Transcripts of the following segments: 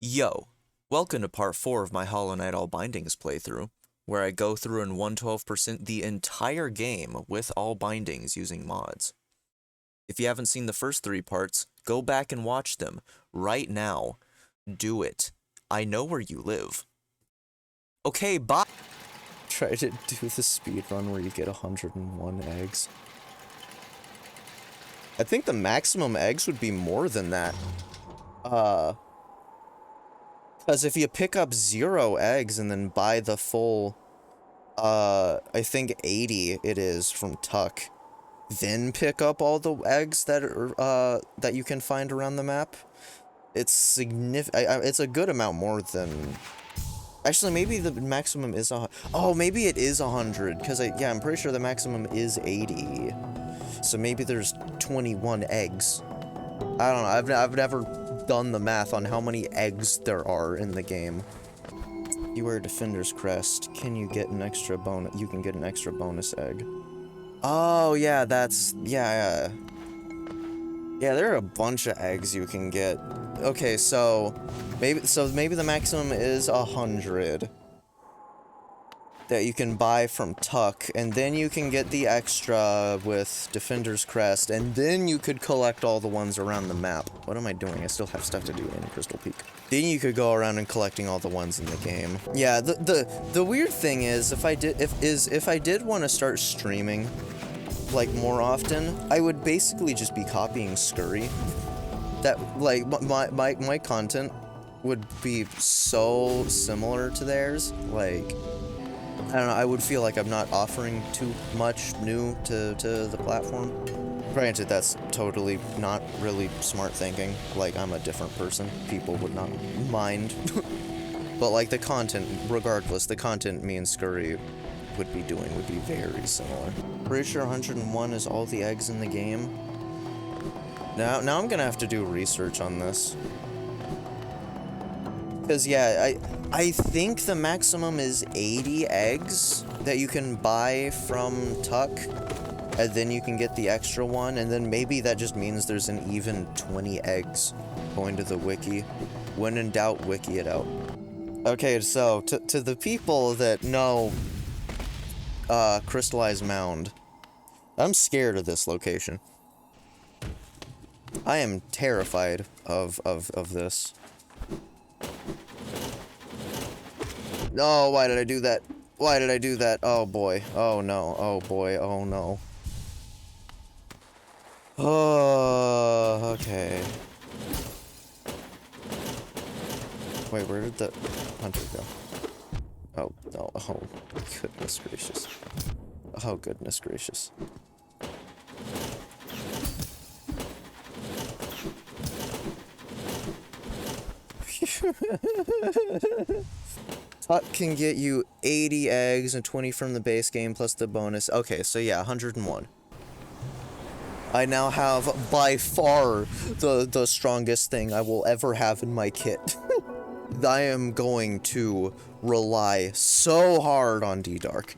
Yo, welcome to part 4 of my Hollow Knight All Bindings playthrough, where I go through in 112% the entire game with all bindings using mods. If you haven't seen the first 3 parts, go back and watch them right now. Do it. I know where you live. Okay, bye! Try to do the speed run where you get 101 eggs. I think the maximum eggs would be more than that. Because if you pick up 0 eggs and then buy the full, I think 80 it is from Tuck, then pick up all the eggs that are, that you can find around the map, it's it's a good amount more than... Actually, maybe the maximum is oh, maybe it is 100, because yeah, I'm pretty sure the maximum is 80. So maybe there's 21 eggs. I don't know, I've never done the math on how many eggs there are in the game. You wear Defender's Crest, can you get an extra bonus? You can get an extra bonus egg. Oh, yeah, that's... yeah. Yeah, there are a bunch of eggs you can get. Okay, so maybe the maximum is 100 that you can buy from Tuck, and then you can get the extra with Defender's Crest, and then you could collect all the ones around the map. What am I doing? I still have stuff to do in Crystal Peak. Then you could go around and collecting all the ones in the game. Yeah, the weird thing is, if I did want to start streaming like more often, I would basically just be copying Scurry. That, like, my content would be so similar to theirs, like, I don't know, I would feel like I'm not offering too much new to the platform. Granted, that's totally not really smart thinking, like, I'm a different person, people would not mind. But, like, the content, regardless, the content me and Scurry would be doing would be very similar. Pretty sure 101 is all the eggs in the game. Now I'm gonna have to do research on this. Because, yeah, I think the maximum is 80 eggs that you can buy from Tuck, and then you can get the extra one, and then maybe that just means there's an even 20 eggs going to the wiki. When in doubt, wiki it out. Okay, so, to the people that know, Crystallized Mound, I'm scared of this location. I am terrified of this. No, why did I do that? Why did I do that? Oh boy. Oh no. Oh boy. Oh no. Oh, okay. Wait, where did the hunter go? Oh, no. Oh, goodness gracious. Oh, goodness gracious. Tuck can get you 80 eggs and 20 from the base game plus the bonus. Okay, so yeah, 101. I now have by far the strongest thing I will ever have in my kit. I am going to rely so hard on D-Dark.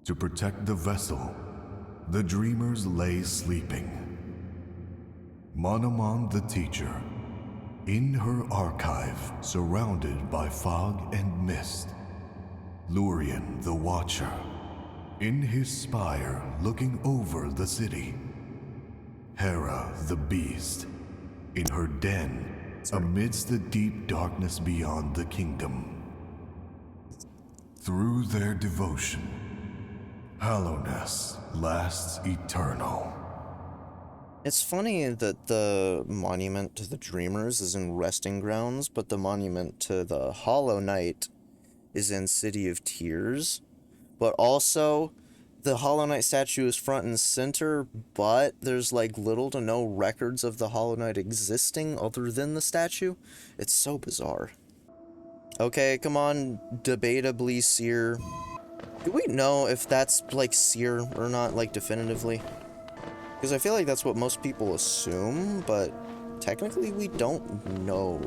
To protect the vessel, the dreamers lay sleeping. Monomon the teacher, in her archive, surrounded by fog and mist. Lurien the watcher, in his spire looking over the city. Hera the beast, in her den amidst the deep darkness beyond the kingdom. Through their devotion, hollowness lasts eternal. It's funny that the monument to the Dreamers is in Resting Grounds, but the monument to the Hollow Knight is in City of Tears. But also, the Hollow Knight statue is front and center, but there's like little to no records of the Hollow Knight existing other than the statue. It's so bizarre. Okay, come on, debatably Seer. Do we know if that's like Seer or not, like definitively? Because I feel like that's what most people assume, but technically we don't know.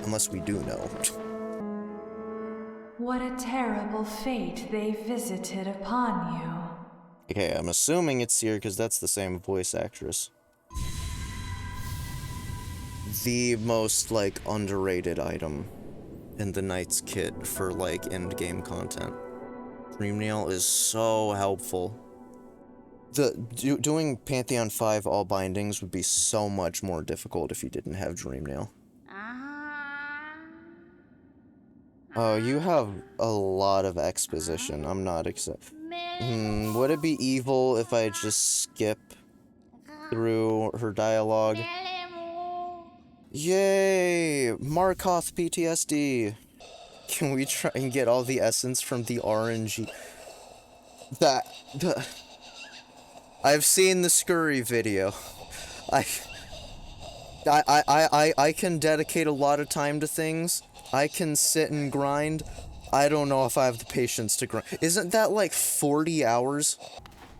Unless we do know. What a terrible fate they visited upon you. Okay, I'm assuming it's Seer because that's the same voice actress. The most, like, underrated item in the Knight's kit for, like, end-game content. Dream Nail is so helpful. Doing Pantheon 5 all bindings would be so much more difficult if you didn't have Dream Nail. Oh, you have a lot of exposition. I'm not would it be evil if I just skip through her dialogue? Yay! Markoth PTSD! Can we try and get all the essence from the RNG? I've seen the Scurry video. I can dedicate a lot of time to things. I can sit and grind. I don't know if I have the patience to grind. Isn't that like 40 hours?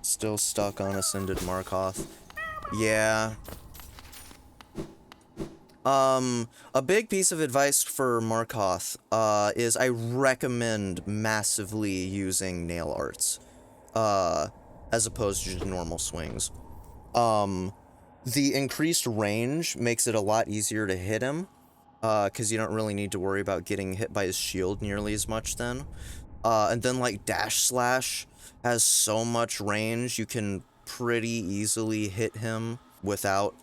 Still stuck on Ascended Markoth. Yeah. A big piece of advice for Markoth, is I recommend massively using nail arts, as opposed to just normal swings. The increased range makes it a lot easier to hit him, because you don't really need to worry about getting hit by his shield nearly as much then. And then, like, Dash Slash has so much range, you can pretty easily hit him without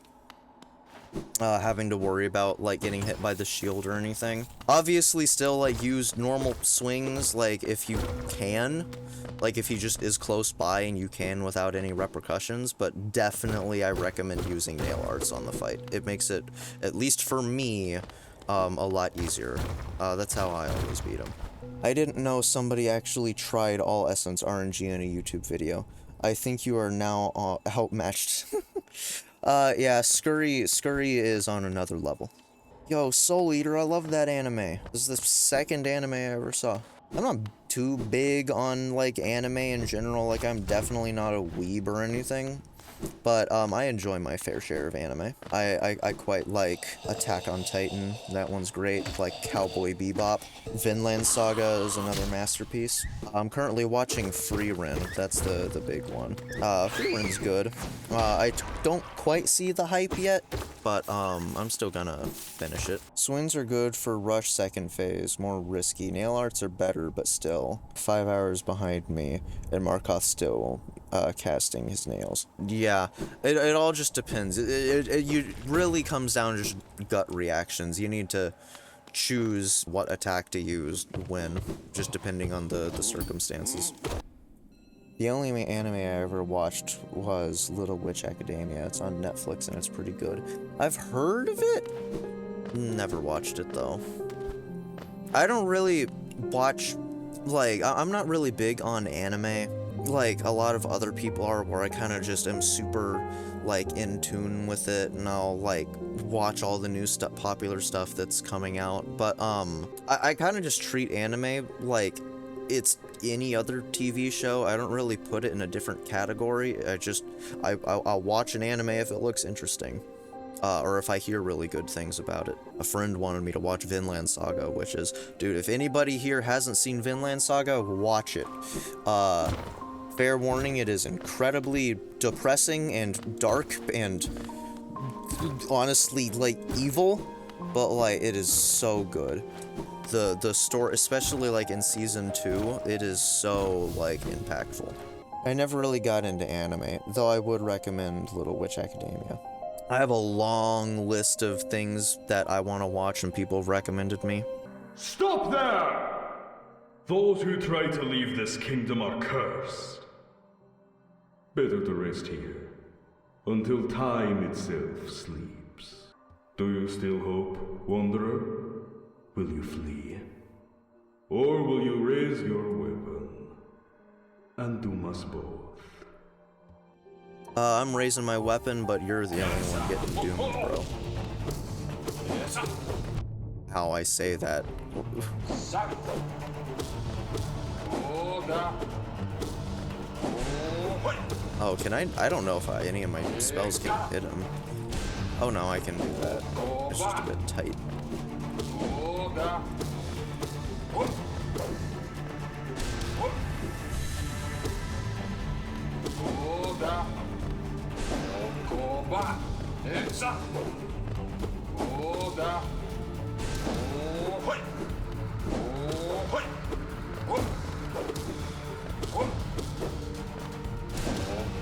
having to worry about, like, getting hit by the shield or anything. Obviously, still, like, use normal swings, like, if you can. Like, if he just is close by and you can without any repercussions, but definitely I recommend using nail arts on the fight. It makes it, at least for me, a lot easier. That's how I always beat him. I didn't know somebody actually tried all Essence RNG in a YouTube video. I think you are now outmatched. Yeah, Scurry is on another level. Yo, Soul Eater, I love that anime. This is the second anime I ever saw. I'm not too big on, like, anime in general. Like, I'm definitely not a weeb or anything. But, I enjoy my fair share of anime. I quite like Attack on Titan. That one's great. Like Cowboy Bebop. Vinland Saga is another masterpiece. I'm currently watching Frieren. That's the big one. Frieren's good. I don't quite see the hype yet, but, I'm still gonna finish it. Swings are good for rush second phase, more risky. Nail arts are better, but still. 5 hours behind me, and Markoth's still, casting his nails. Yeah, it all just depends. It really comes down to just gut reactions. You need to choose what attack to use when, just depending on the circumstances. The only anime I ever watched was Little Witch Academia. It's on Netflix and it's pretty good. I've heard of it? Never watched it though. I don't really watch, like, I'm not really big on anime like a lot of other people are, where I kind of just am super, like, in tune with it, and I'll, like, watch all the new stuff, popular stuff that's coming out. But, I kind of just treat anime like it's any other TV show. I don't really put it in a different category. I'll watch an anime if it looks interesting. Or if I hear really good things about it. A friend wanted me to watch Vinland Saga, which is, dude, if anybody here hasn't seen Vinland Saga, watch it. Fair warning, it is incredibly depressing and dark and honestly, like, evil, but, like, it is so good. The story, especially, like, in season 2, it is so, like, impactful. I never really got into anime, though I would recommend Little Witch Academia. I have a long list of things that I want to watch and people have recommended me. Stop there! Those who try to leave this kingdom are cursed. Better to rest here, until time itself sleeps. Do you still hope, wanderer? Will you flee? Or will you raise your weapon and doom us both? I'm raising my weapon, but you're the only one getting doomed, bro. How I say that. Oh, can I don't know if any of my spells can hit him. Oh no, I can do that. It's just a bit tight. Oda. Okoba. Etsa. Oda. Ohoi. Ohoi. Hop. Hop.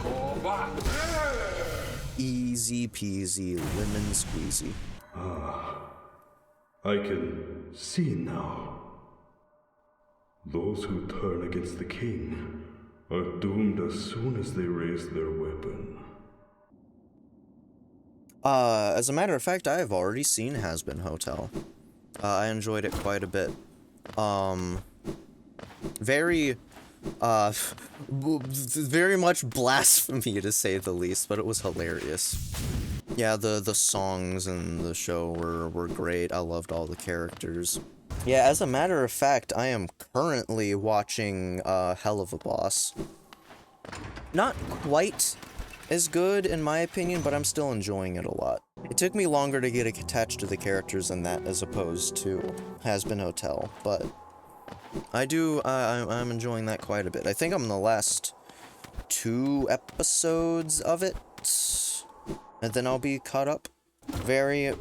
Okoba. Easy peasy, lemon squeezy. I can see now. Those who turn against the king are doomed as soon as they raise their weapon. As a matter of fact, I have already seen Has Been Hotel. I enjoyed it quite a bit. Very, very much blasphemy to say the least, but it was hilarious. Yeah, the songs in the show were great. I loved all the characters. Yeah, as a matter of fact, I am currently watching Hell of a Boss. Not quite as good, in my opinion, but I'm still enjoying it a lot. It took me longer to get attached to the characters in that as opposed to Has Been Hotel, but I'm enjoying that quite a bit. I think I'm in the last 2 episodes of it, and then I'll be caught up. Very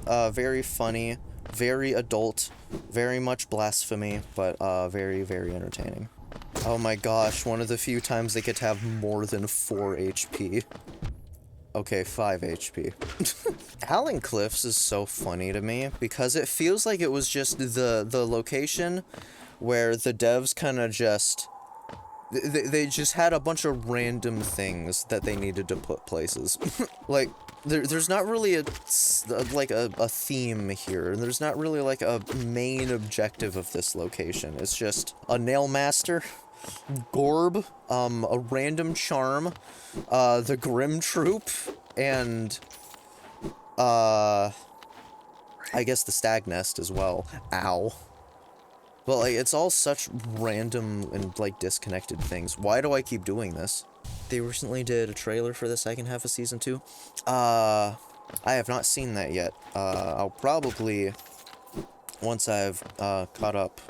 funny, very adult, very much blasphemy, but very, very entertaining. Oh my gosh, one of the few times they get to have more than 4 HP. Okay, 5 HP. Howling Cliffs is so funny to me, because it feels like it was just the location where the devs kind of just... They just had a bunch of random things that they needed to put places. Like, there's not really a theme here. There's not really like a main objective of this location. It's just a nail master, Gorb, a random charm, the Grim Troop, and I guess the Stag Nest as well. Ow. But like, it's all such random and like disconnected things. Why do I keep doing this? They recently did a trailer for the second half of season 2. I have not seen that yet. I'll probably, once I've caught up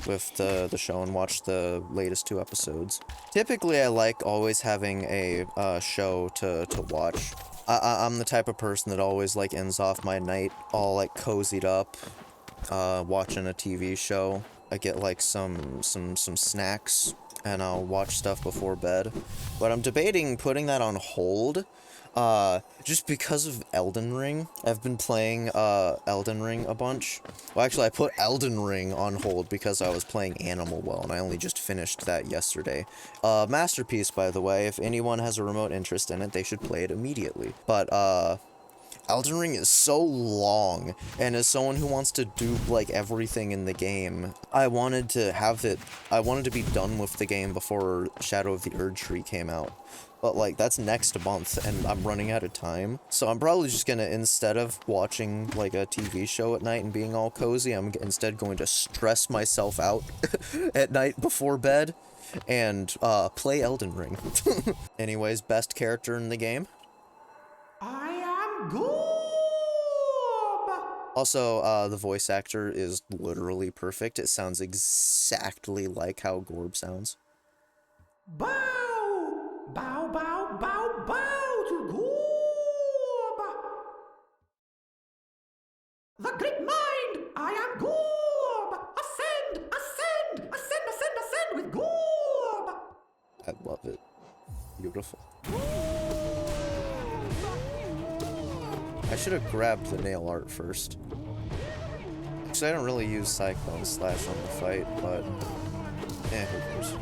with the show and watched the latest 2 episodes. Typically, I like always having a show to watch. I'm the type of person that always like ends off my night all like cozied up, watching a TV show. I get like some snacks, and I'll watch stuff before bed. But I'm debating putting that on hold, just because of Elden Ring. I've been playing Elden Ring a bunch. Well, actually, I put Elden Ring on hold because I was playing Animal Well, and I only just finished that yesterday. Masterpiece, by the way. If anyone has a remote interest in it, they should play it immediately. But Elden Ring is so long, and as someone who wants to do, like, everything in the game, I wanted to be done with the game before Shadow of the Erdtree came out. But, like, that's next month, and I'm running out of time. So I'm probably just gonna, instead of watching, like, a TV show at night and being all cozy, I'm instead going to stress myself out at night before bed and, play Elden Ring. Anyways, best character in the game? I am Goob! Also, the voice actor is literally perfect. It sounds exactly like how Gorb sounds. Bow! Bow, bow, bow, bow to Goob! The great mind! I am Goob! Ascend, ascend, ascend, ascend, ascend with Goob! I love it. Beautiful. I should have grabbed the nail art first. Actually, I don't really use Cyclone Slash on the fight, but... who cares?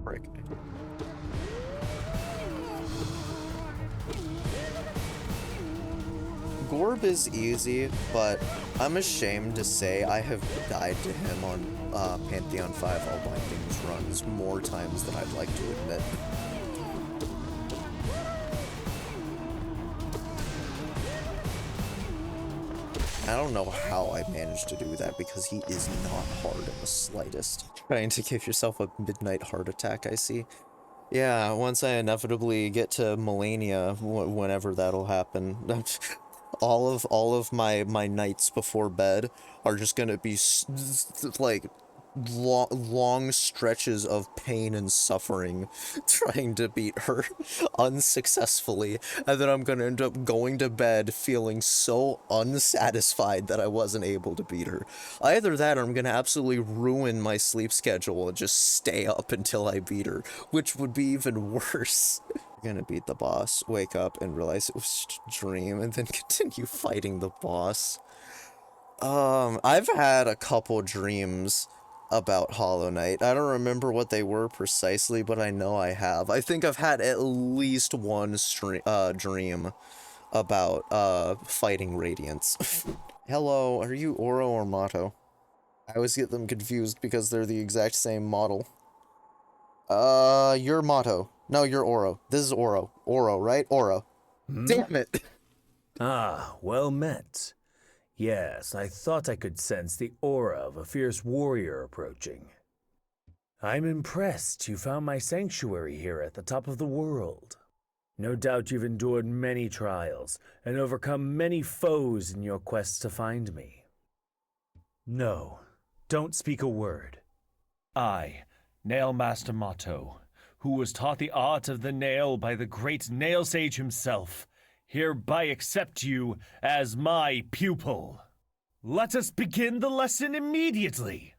Break. Gorb is easy, but I'm ashamed to say I have died to him on Pantheon 5 All Bindings runs more times than I'd like to admit. I don't know how I managed to do that because he is not hard in the slightest. Trying to give yourself a midnight heart attack, I see. Yeah, once I inevitably get to Melania, whenever that'll happen, all of my nights before bed are just gonna be like long stretches of pain and suffering trying to beat her unsuccessfully, and then I'm gonna end up going to bed feeling so unsatisfied that I wasn't able to beat her. Either that or I'm gonna absolutely ruin my sleep schedule and just stay up until I beat her, which would be even worse. You're gonna beat the boss, wake up and realize it was just a dream, and then continue fighting the boss. I've had a couple dreams about Hollow Knight. I don't remember what they were precisely, but I know I have. I think I've had at least one dream about, fighting Radiance. Hello, are you Oro or Mato? I always get them confused because they're the exact same model. You're Mato. No, you're Oro. This is Oro. Oro, right? Oro. Damn it! Ah, well met. Yes, I thought I could sense the aura of a fierce warrior approaching. I'm impressed you found my sanctuary here at the top of the world. No doubt you've endured many trials and overcome many foes in your quest to find me. No, don't speak a word. I, Nail Master Mato, who was taught the art of the nail by the great nail sage himself, hereby accept you as my pupil. Let us begin the lesson immediately.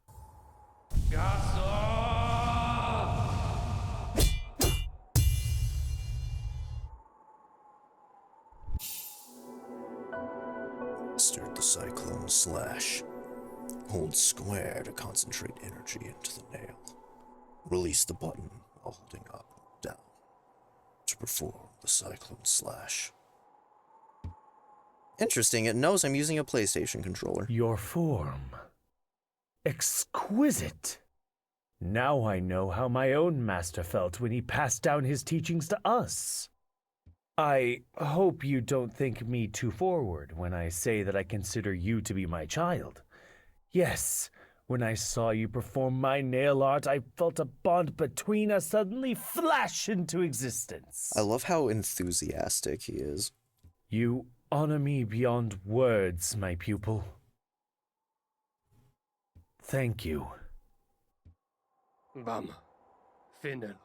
Start the Cyclone Slash. Hold square to concentrate energy into the nail. Release the button while holding up or down to perform the Cyclone Slash. Interesting, it knows I'm using a PlayStation controller. Your form. Exquisite. Now I know how my own master felt when he passed down his teachings to us. I hope you don't think me too forward when I say that I consider you to be my child. Yes, when I saw you perform my nail art, I felt a bond between us suddenly flash into existence. I love how enthusiastic he is. You honor me beyond words, my pupil. Thank you. Bam. Final.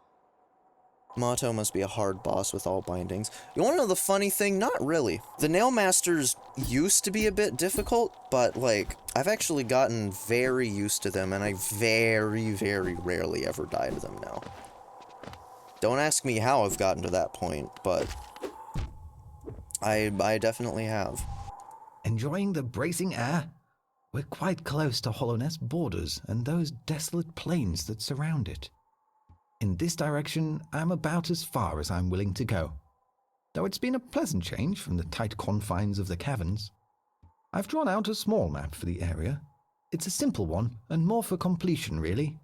Mato must be a hard boss with all bindings. You wanna know the funny thing? Not really. The Nail Masters used to be a bit difficult, but, like, I've actually gotten very used to them, and I very, very rarely ever die to them now. Don't ask me how I've gotten to that point, but I definitely have. Enjoying the bracing air? We're quite close to Hollowness borders and those desolate plains that surround it. In this direction, I'm about as far as I'm willing to go, though it's been a pleasant change from the tight confines of the caverns. I've drawn out a small map for the area. It's a simple one, and more for completion, really.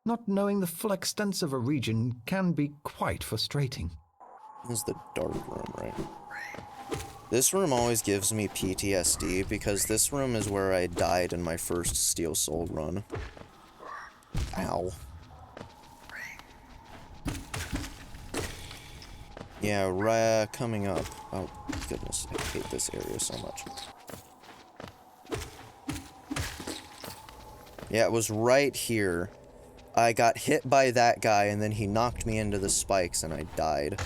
Not knowing the full extent of a region can be quite frustrating. This is the dark room, right? This room always gives me PTSD, because this room is where I died in my first Steel Soul run. Ow. Yeah, coming up. Oh, goodness, I hate this area so much. Yeah, it was right here. I got hit by that guy, and then he knocked me into the spikes, and I died.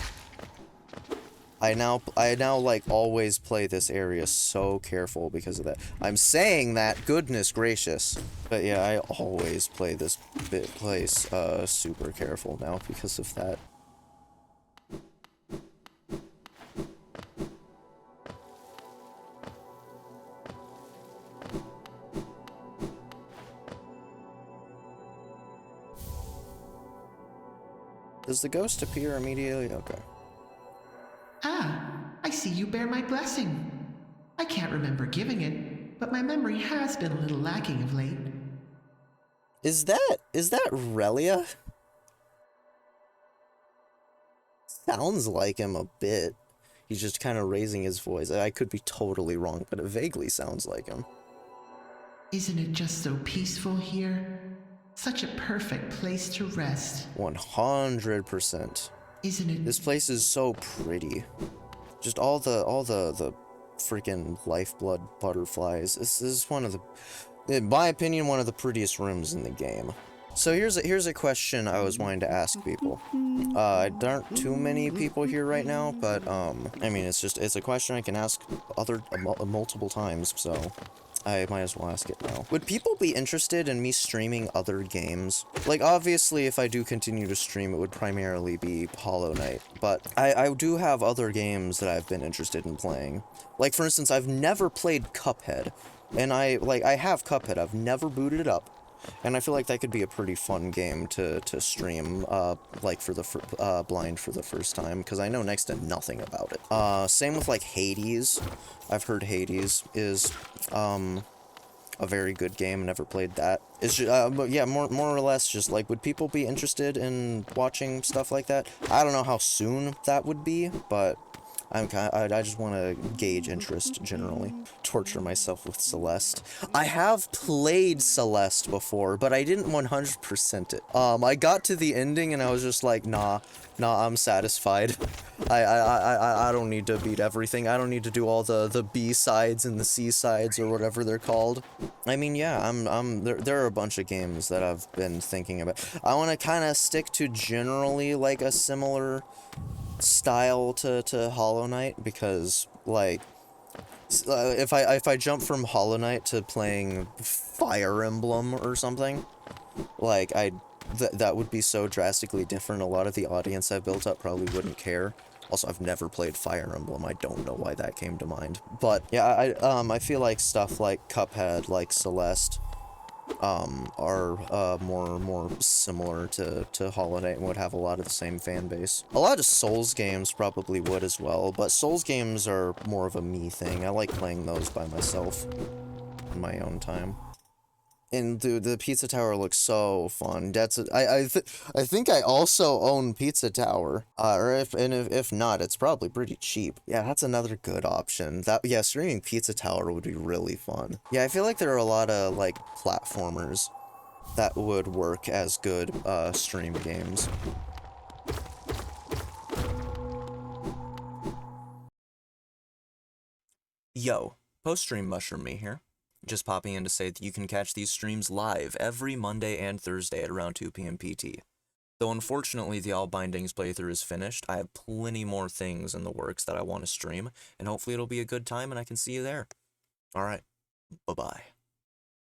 I now, like, always play this area so careful because of that. I'm saying that, goodness gracious. But yeah, I always play this place, super careful now because of that. Does the ghost appear immediately? Okay. Ah, I see you bear my blessing. I can't remember giving it, but my memory has been a little lacking of late. Is that Relia? Sounds like him a bit. He's just kind of raising his voice. I could be totally wrong, but it vaguely sounds like him. Isn't it just so peaceful here? Such a perfect place to rest. 100%. Isn't it? This place is so pretty. Just all the freaking lifeblood butterflies. This is one of the, in my opinion, one of the prettiest rooms in the game. So here's a question I was wanting to ask people. There aren't too many people here right now, but I mean, it's a question I can ask multiple times, so I might as well ask it now. Would people be interested in me streaming other games? Like, obviously, if I do continue to stream, it would primarily be Hollow Knight, but I do have other games that I've been interested in playing. Like, for instance, I've never played Cuphead, and I have Cuphead, I've never booted it up. And I feel like that could be a pretty fun game to stream, like, for the blind for the first time, because I know next to nothing about it. Same with, like, Hades. I've heard Hades is, a very good game. Never played that. It's just, but yeah, more or less just, like, would people be interested in watching stuff like that? I don't know how soon that would be, but I just want to gauge interest, generally. Torture myself with Celeste. I have played Celeste before, but I didn't 100% it. I got to the ending and I was just like, nah, I'm satisfied. I don't need to beat everything. I don't need to do all the B-sides and the C-sides or whatever they're called. I mean, yeah, there are a bunch of games that I've been thinking about. I want to kind of stick to generally, like, a similar style to Hollow Knight, because, like, if I jump from Hollow Knight to playing Fire Emblem or something, like, that would be so drastically different. A lot of the audience I've built up probably wouldn't care. Also, I've never played Fire Emblem. I don't know why that came to mind. But yeah, I feel like stuff like Cuphead, like Celeste, are more similar to Hollow Knight and would have a lot of the same fan base. A lot of Souls games probably would as well, but Souls games are more of a me thing. I like playing those by myself in my own time. And the Pizza Tower looks so fun. I think I also own Pizza Tower. Or if not, it's probably pretty cheap. Yeah, that's another good option. Yeah, streaming Pizza Tower would be really fun. Yeah, I feel like there are a lot of, like, platformers that would work as good stream games. Yo, post-stream Mushroom Me here. Just popping in to say that you can catch these streams live every Monday and Thursday at around 2 p.m. PT. Though unfortunately the All Bindings playthrough is finished, I have plenty more things in the works that I want to stream, and hopefully it'll be a good time and I can see you there. Alright, bye-bye.